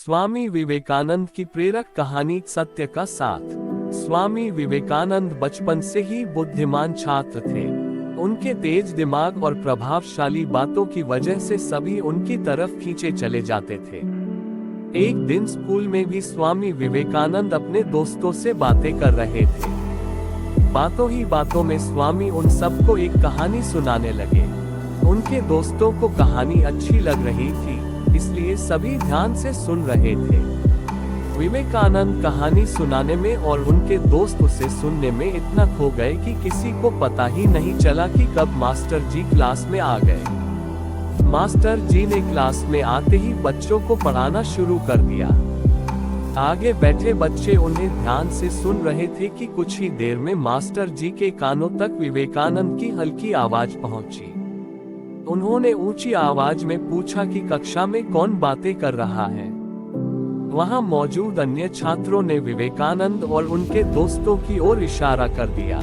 स्वामी विवेकानंद की प्रेरक कहानी सत्य का साथ। स्वामी विवेकानंद बचपन से ही बुद्धिमान छात्र थे। उनके तेज दिमाग और प्रभावशाली बातों की वजह से सभी उनकी तरफ खींचे चले जाते थे। एक दिन स्कूल में भी स्वामी विवेकानंद अपने दोस्तों से बातें कर रहे थे। बातों ही बातों में स्वामी उन सबको एक कहानी सुनाने लगे। उनके दोस्तों को कहानी अच्छी लग रही थी, इसलिए सभी ध्यान से सुन रहे थे। विवेकानंद कहानी सुनाने में और उनके दोस्त उसे सुनने में इतना खो गए कि किसी को पता ही नहीं चला कि कब मास्टर जी क्लास में आ गए। मास्टर जी ने क्लास में आते ही बच्चों को पढ़ाना शुरू कर दिया। आगे बैठे बच्चे उन्हें ध्यान से सुन रहे थे कि कुछ ही देर में मास्टर जी के कानों तक विवेकानंद की हल्की आवाज पहुंची। उन्होंने ऊंची आवाज में पूछा कि कक्षा में कौन बातें कर रहा है। वहां मौजूद अन्य छात्रों ने विवेकानंद और उनके दोस्तों की ओर इशारा कर दिया।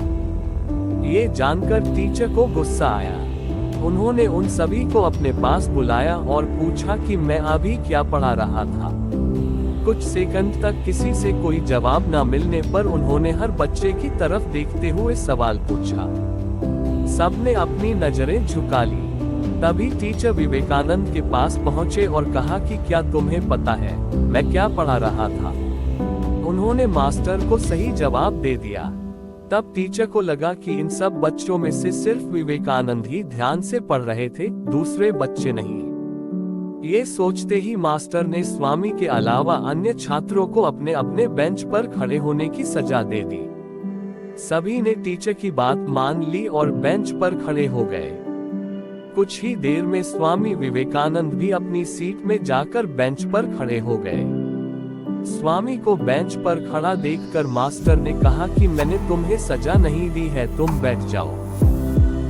ये जानकर टीचर को गुस्सा आया। उन्होंने उन सभी को अपने पास बुलाया और पूछा कि मैं अभी क्या पढ़ा रहा था। कुछ सेकंड तक किसी से कोई जवाब न मिलने पर उन्होंने हर बच्चे की तरफ देखते हुए सवाल पूछा। सबने अपनी नजरें झुका ली। तभी टीचर विवेकानंद के पास पहुंचे और कहा कि क्या तुम्हें पता है मैं क्या पढ़ा रहा था। उन्होंने मास्टर को सही जवाब दे दिया। तब टीचर को लगा कि इन सब बच्चों में से सिर्फ विवेकानंद ही ध्यान से पढ़ रहे थे, दूसरे बच्चे नहीं। ये सोचते ही मास्टर ने स्वामी के अलावा अन्य छात्रों को अपने अपने बेंच पर खड़े होने की सजा दे दी। सभी ने टीचर की बात मान ली और बेंच पर खड़े हो गए। कुछ ही देर में स्वामी विवेकानंद भी अपनी सीट में जाकर बेंच पर खड़े हो गए। स्वामी को बेंच पर खड़ा देखकर मास्टर ने कहा कि मैंने तुम्हें सजा नहीं दी है, तुम बैठ जाओ।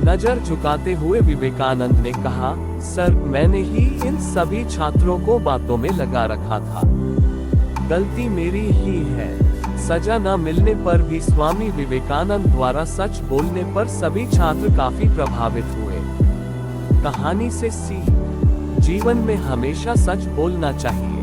नजर झुकाते हुए विवेकानंद ने कहा, सर मैंने ही इन सभी छात्रों को बातों में लगा रखा था, गलती मेरी ही है। सजा न मिलने पर भी स्वामी विवेकानंद द्वारा सच बोलने पर सभी छात्र काफी प्रभावित हुए। कहानी से सीख, जीवन में हमेशा सच बोलना चाहिए।